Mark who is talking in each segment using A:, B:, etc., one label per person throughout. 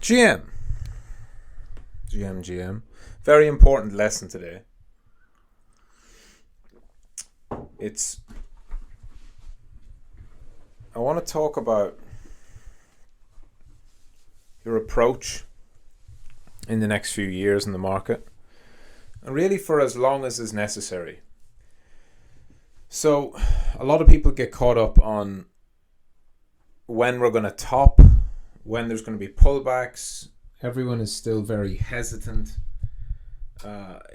A: GM. Very important lesson today. I want to talk about your approach in the next few years in the market, and really for as long as is necessary. So a lot of people get caught up on when we're going to top, when there's going to be pullbacks. Everyone is still very hesitant.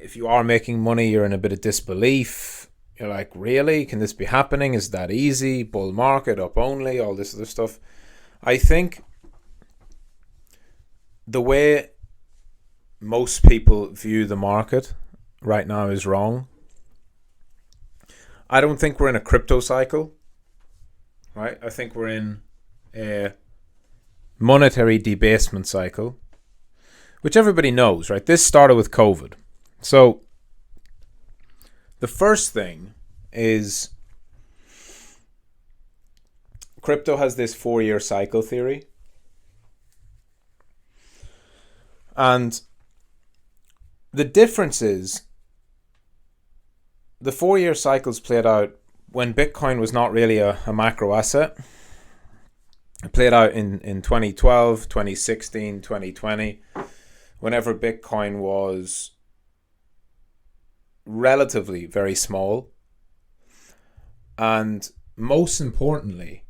A: If you are making money, you're in a bit of disbelief. You're like, really? Can this be happening? Is that easy? Bull market, up only, all this other stuff. I think the way most people view the market right now is wrong. I don't think we're in a crypto cycle, right? I think we're in a monetary debasement cycle, which everybody knows, right? This started with COVID. So the first thing is crypto has this 4-year cycle theory. And the difference is the 4-year cycles played out when Bitcoin was not really a macro asset. It played out in 2012, 2016, 2020, whenever Bitcoin was relatively very small. And most importantly,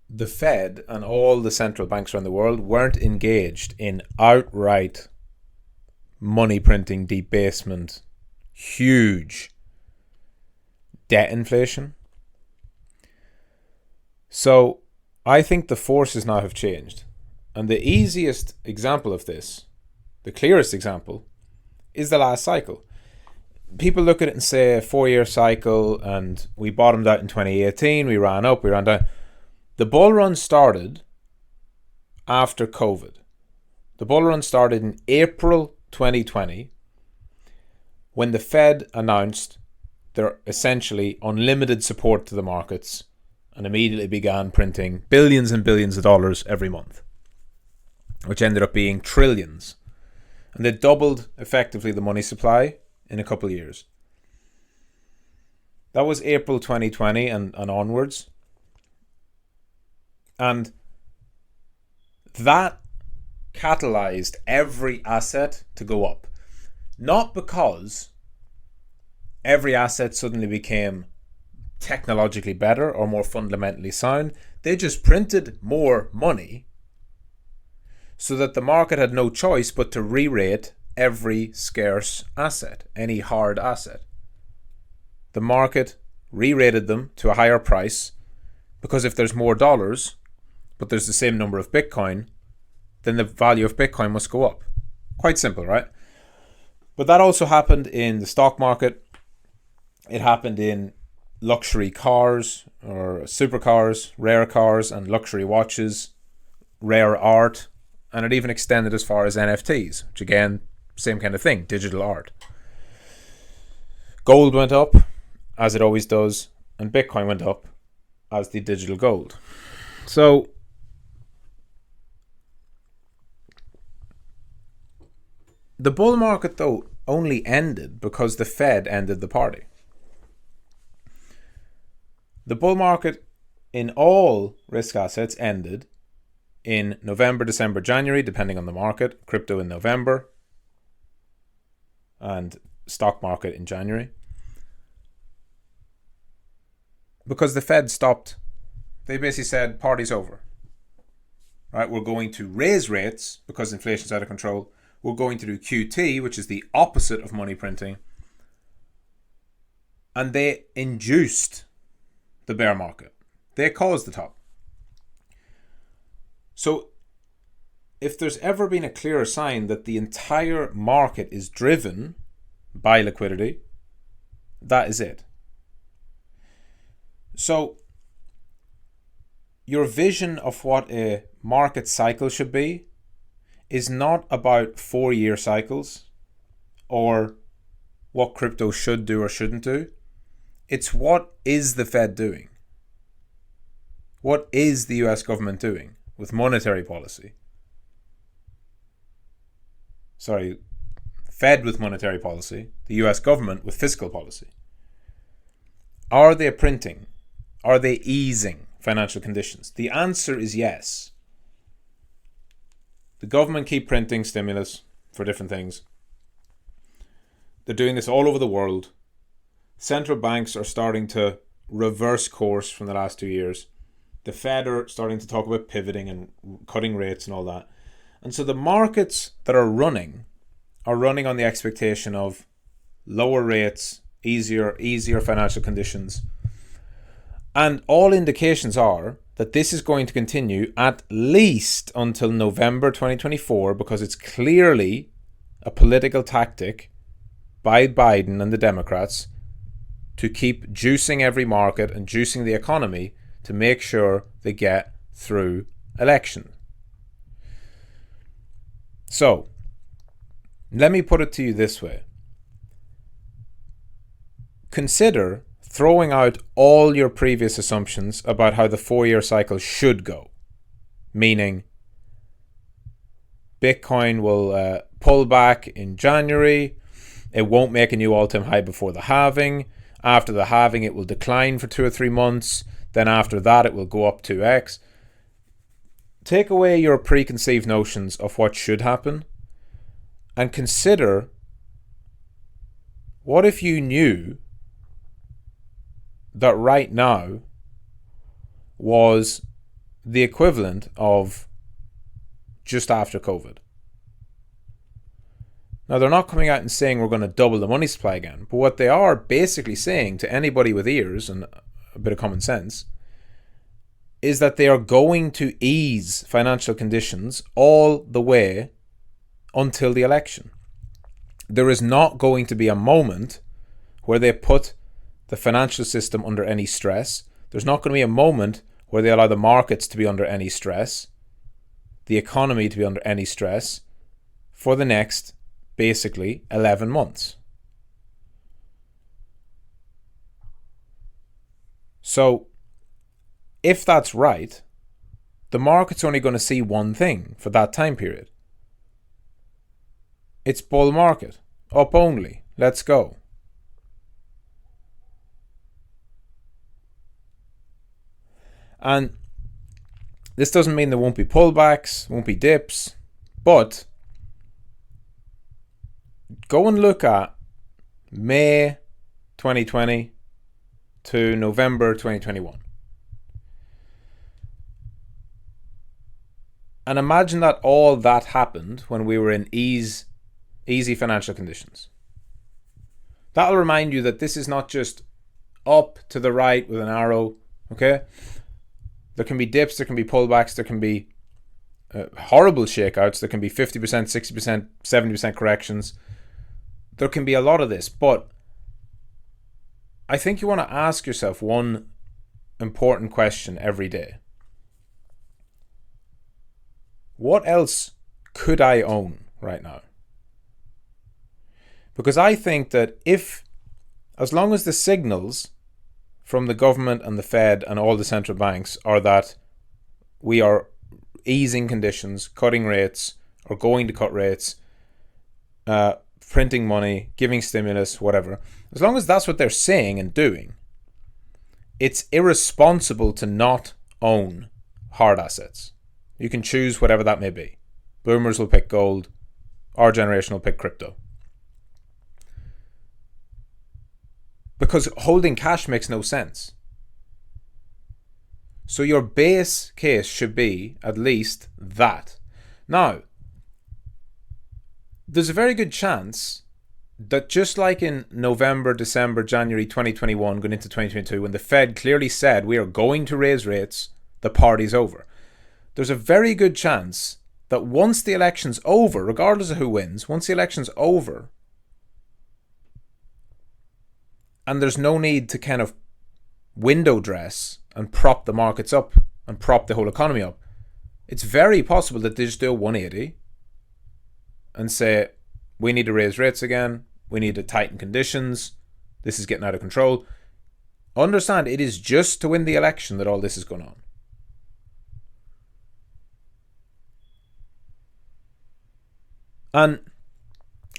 A: the Fed and all the central banks around the world weren't engaged in outright money printing, debasement, huge debt inflation. So I think the forces now have changed. And the easiest example of this, the clearest example, is the last cycle. People look at it and say a 4-year cycle, and we bottomed out in 2018, we ran up, we ran down. The bull run started after COVID. The bull run started in April 2020 when the Fed announced their essentially unlimited support to the markets and immediately began printing billions and billions of dollars every month, which ended up being trillions. And they doubled effectively the money supply in a couple of years. That was April 2020 and onwards. And that catalyzed every asset to go up. Not because every asset suddenly became technologically better or more fundamentally sound. They just printed more money so that the market had no choice but to re-rate every scarce asset, any hard asset. The market re-rated them to a higher price because if there's more dollars, but there's the same number of Bitcoin, then the value of Bitcoin must go up. Quite simple, right? But that also happened in the stock market. It happened in luxury cars or supercars, rare cars and luxury watches, rare art, and it even extended as far as NFTs, which again, same kind of thing, digital art. Gold went up, as it always does, and Bitcoin went up as the digital gold. So the bull market, though, only ended because the Fed ended the party. The bull market in all risk assets ended in November, December, January, depending on the market. Crypto in November and stock market in January. Because the Fed stopped. They basically said, party's over. Right? We're going to raise rates because inflation's out of control. We're going to do QT, which is the opposite of money printing. And they induced the bear market. They caused the top. So if there's ever been a clearer sign that the entire market is driven by liquidity, that is it. So your vision of what a market cycle should be is not about 4-year cycles or what crypto should do or shouldn't do. It's what is the Fed doing? What is the US government doing with monetary policy? Fed with monetary policy, the US government with fiscal policy. Are they printing? Are they easing financial conditions? The answer is yes. The government keep printing stimulus for different things. They're doing this all over the world. Central banks are starting to reverse course from the last 2 years. The Fed are starting to talk about pivoting and cutting rates and all that. And so the markets that are running on the expectation of lower rates, easier financial conditions. And all indications are that this is going to continue at least until November 2024, because it's clearly a political tactic by Biden and the Democrats to keep juicing every market and juicing the economy to make sure they get through election. So, let me put it to you this way. Consider throwing out all your previous assumptions about how the 4-year cycle should go. Meaning, Bitcoin will pull back in January. It won't make a new all-time high before the halving. After the halving, it will decline for 2 or 3 months. Then after that, it will go up 2x. Take away your preconceived notions of what should happen and consider, what if you knew that right now was the equivalent of just after COVID? Now, they're not coming out and saying we're going to double the money supply again, but what they are basically saying to anybody with ears and a bit of common sense is that they are going to ease financial conditions all the way until the election. There is not going to be a moment where they put the financial system under any stress. There's not going to be a moment where they allow the markets to be under any stress, the economy to be under any stress for the next, basically, 11 months. So, if that's right, the market's only going to see one thing for that time period. It's bull market. Up only. Let's go. And this doesn't mean there won't be pullbacks, won't be dips, but go and look at May 2020 to November 2021. And imagine that all that happened when we were in easy financial conditions. That'll remind you that this is not just up to the right with an arrow, okay? There can be dips, there can be pullbacks, there can be horrible shakeouts, there can be 50%, 60%, 70% corrections. There can be a lot of this, but I think you want to ask yourself one important question every day. What else could I own right now? Because I think that as long as the signals from the government and the Fed and all the central banks are that we are easing conditions, cutting rates, or going to cut rates, printing money, giving stimulus, whatever, as long as that's what they're saying and doing, it's irresponsible to not own hard assets. You can choose whatever that may be. Boomers will pick gold. Our generation will pick crypto. Because holding cash makes no sense. So your base case should be at least that. Now, there's a very good chance that just like in November, December, January 2021 going into 2022, when the Fed clearly said we are going to raise rates, the party's over. There's a very good chance that once the election's over, regardless of who wins, once the election's over, and there's no need to kind of window dress and prop the markets up and prop the whole economy up, it's very possible that they just do a 180 and say, we need to raise rates again, we need to tighten conditions, this is getting out of control. Understand, it is just to win the election that all this is going on. And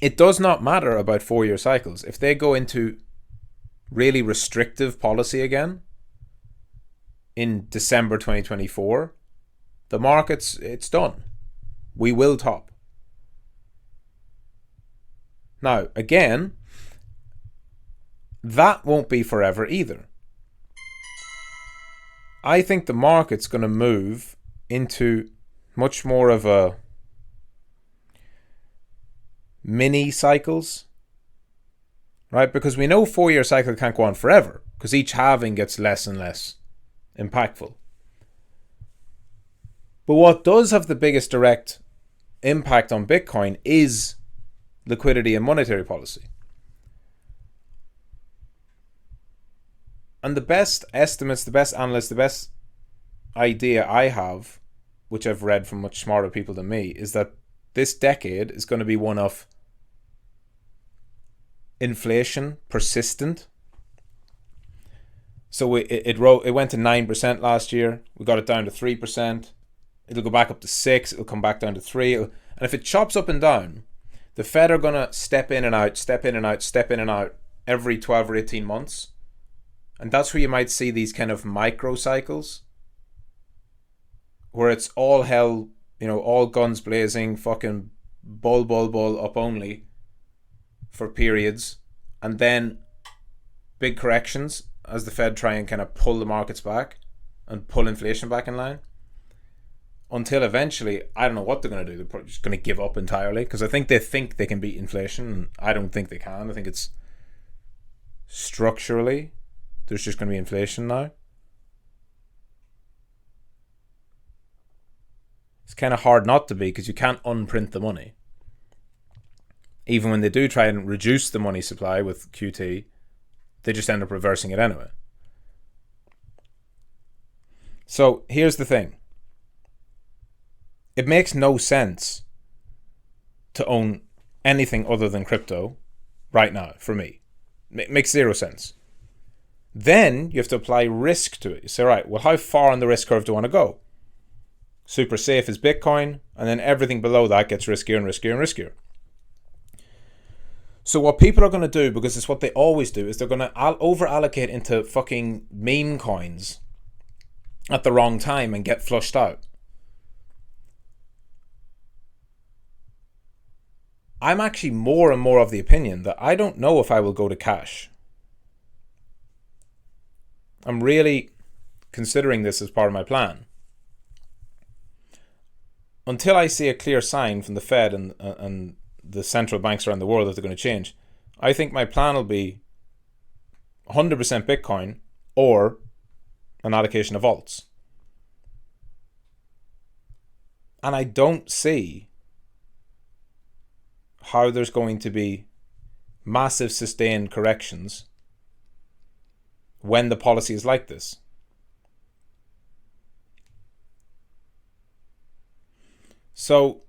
A: it does not matter about 4-year cycles. If they go into really restrictive policy again in December 2024, the markets, it's done. We will top. Now, again, that won't be forever either. I think the market's going to move into much more of a mini cycles, right? Because we know 4-year cycle can't go on forever, because each halving gets less and less impactful. But what does have the biggest direct impact on Bitcoin is liquidity and monetary policy. And the best estimates, the best analysts, the best idea I have, which I've read from much smarter people than me, is that this decade is going to be one of inflation persistent. So it went to 9% last year. We got it down to 3%. It'll go back up to 6%. It'll come back down to 3%. And if it chops up and down, the Fed are going to step in and out, step in and out, step in and out every 12 or 18 months. And that's where you might see these kind of micro cycles where it's all hell, all guns blazing, fucking bull up only for periods, and then big corrections as the Fed try and kind of pull the markets back and pull inflation back in line, until eventually, I don't know what they're going to do. They're probably just going to give up entirely, because I think they can beat inflation, and I don't think they can. I think it's structurally, there's just going to be inflation now. It's kind of hard not to be, because you can't unprint the money. Even when they do try and reduce the money supply with QT, they just end up reversing it anyway. So here's the thing. It makes no sense to own anything other than crypto right now for me. It makes zero sense. Then you have to apply risk to it. You say, right, well, how far on the risk curve do I want to go? Super safe is Bitcoin, and then everything below that gets riskier and riskier and riskier. So what people are going to do, because it's what they always do, is they're going to over allocate into fucking meme coins at the wrong time and get flushed out. I'm actually more and more of the opinion that I don't know if I will go to cash. I'm really considering this as part of my plan. Until I see a clear sign from the Fed and the central banks around the world that they're going to change, I think my plan will be 100% Bitcoin or an allocation of alts. And I don't see how there's going to be massive sustained corrections when the policy is like this. So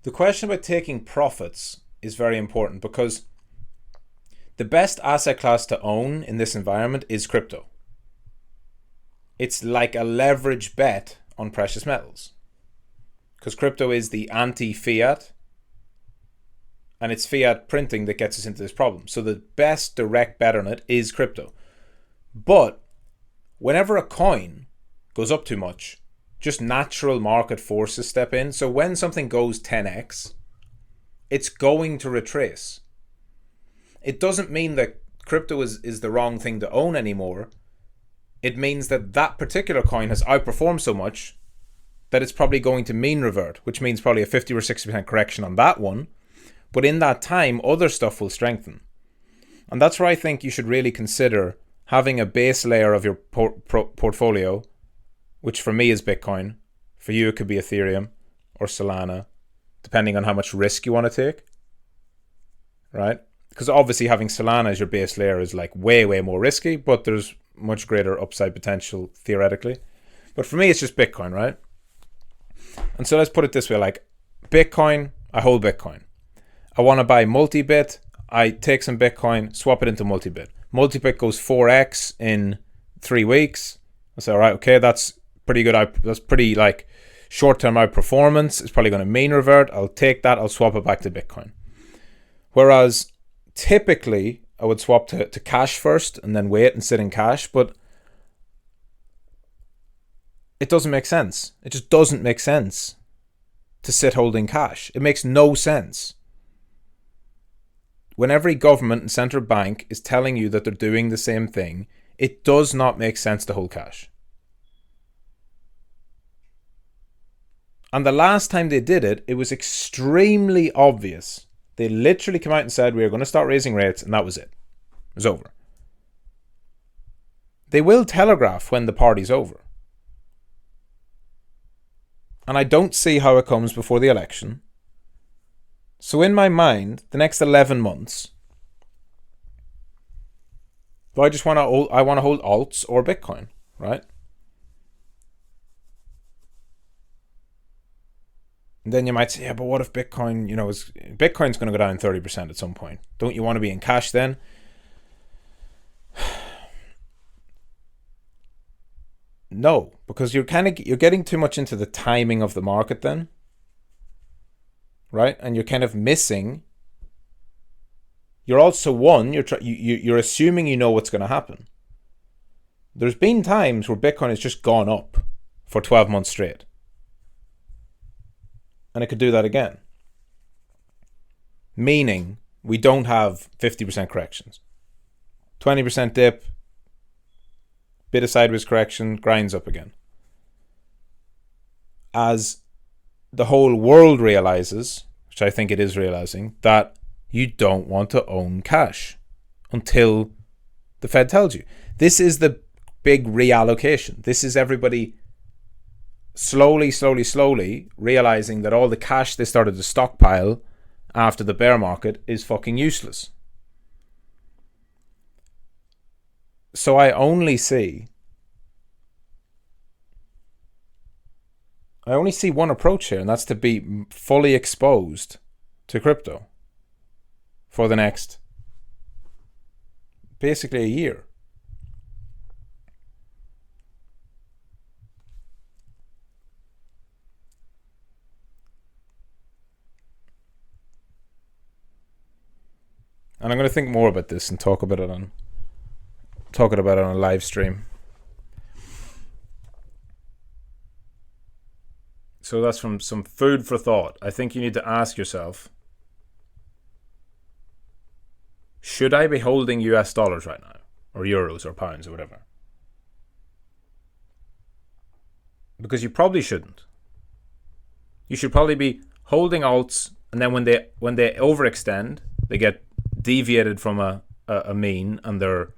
A: the question about taking profits is very important, because the best asset class to own in this environment is crypto. It's like a leverage bet on precious metals, because crypto is the anti-fiat, and it's fiat printing that gets us into this problem. So the best direct bet on it is crypto. But whenever a coin goes up too much, just natural market forces step in. So when something goes 10x, it's going to retrace. It doesn't mean that crypto is the wrong thing to own anymore. It means that that particular coin has outperformed so much that it's probably going to mean revert, which means probably a 50 or 60% correction on that one. But in that time, other stuff will strengthen. And that's where I think you should really consider having a base layer of your portfolio, which for me is Bitcoin. For you, it could be Ethereum or Solana, depending on how much risk you want to take, right? Because obviously having Solana as your base layer is like way, way more risky, but there's much greater upside potential theoretically. But for me, it's just Bitcoin, right? And so let's put it this way, like Bitcoin, I hold Bitcoin. I want to buy multi-bit, I take some Bitcoin, swap it into multi-bit. Multi-bit goes 4x in 3 weeks. I say, all right, okay, that's pretty good. That's pretty like short-term outperformance. It's probably going to mean revert. I'll take that. I'll swap it back to Bitcoin. Whereas typically I would swap to cash first and then wait and sit in cash, but it doesn't make sense. It just doesn't make sense to sit holding cash. It makes no sense. When every government and central bank is telling you that they're doing the same thing, it does not make sense to hold cash. And the last time they did it, it was extremely obvious. They literally came out and said, we are going to start raising rates, and that was it. It was over. They will telegraph when the party's over. And I don't see how it comes before the election. So in my mind, the next 11 months, I want to hold alts or Bitcoin, right? And then you might say, yeah, but what if Bitcoin, Bitcoin's going to go down 30% at some point. Don't you want to be in cash then? No, because you're getting too much into the timing of the market then. Right? And you're kind of missing. You're also you're assuming you know what's going to happen. There's been times where Bitcoin has just gone up for 12 months straight. And it could do that again. Meaning we don't have 50% corrections. 20% dip, bit of sideways correction, grinds up again. As the whole world realizes, which I think it is realizing, that you don't want to own cash until the Fed tells you. This is the big reallocation. This is everybody slowly realizing that all the cash they started to stockpile after the bear market is fucking useless. So I only see one approach here, and that's to be fully exposed to crypto for the next basically a year. And I'm going to think more about this and talk about it on a live stream. So that's from some food for thought. I think you need to ask yourself, should I be holding US dollars right now? Or euros or pounds or whatever? Because you probably shouldn't. You should probably be holding alts, and then when they overextend, they get deviated from a mean, and they're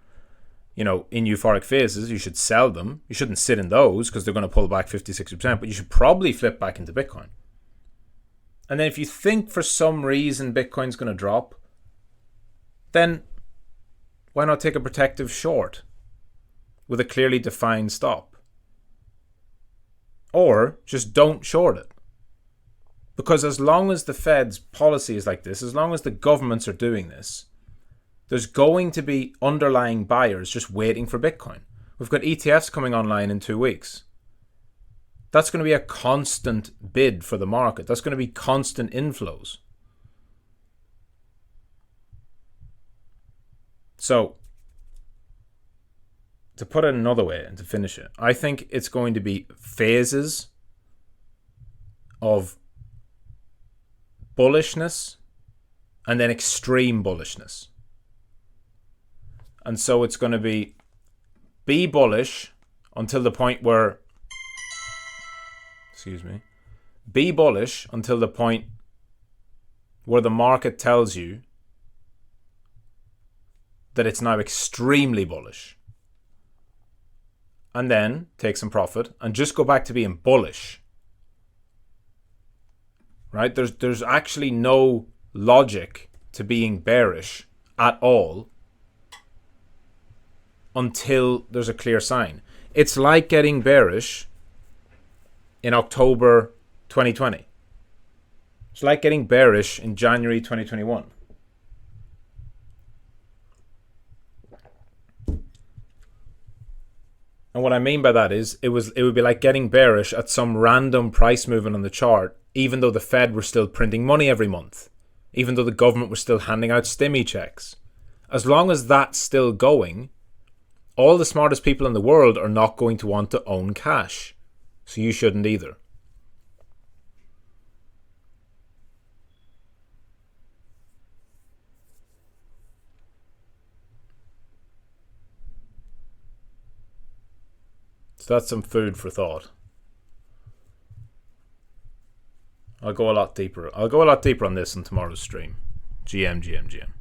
A: in euphoric phases, you should sell them. You shouldn't sit in those because they're going to pull back 50-60%, but you should probably flip back into Bitcoin. And then if you think for some reason Bitcoin's going to drop, then why not take a protective short with a clearly defined stop? Or just don't short it. Because as long as the Fed's policy is like this, as long as the governments are doing this, there's going to be underlying buyers just waiting for Bitcoin. We've got ETFs coming online in 2 weeks. That's going to be a constant bid for the market. That's going to be constant inflows. So, to put it another way and to finish it, I think it's going to be phases of bullishness and then extreme bullishness. And so it's going to be bullish until the point where, be bullish until the point where the market tells you that it's now extremely bullish. And then take some profit and just go back to being bullish. Right? There's actually no logic to being bearish at all until there's a clear sign. It's like getting bearish in October 2020. It's like getting bearish in January 2021. And what I mean by that is it would be like getting bearish at some random price movement on the chart, even though the Fed were still printing money every month even though the government was still handing out stimmy checks. As long as that's still going, all the smartest people in the world are not going to want to own cash. So you shouldn't either. So that's some food for thought. I'll go a lot deeper on this in tomorrow's stream. GM.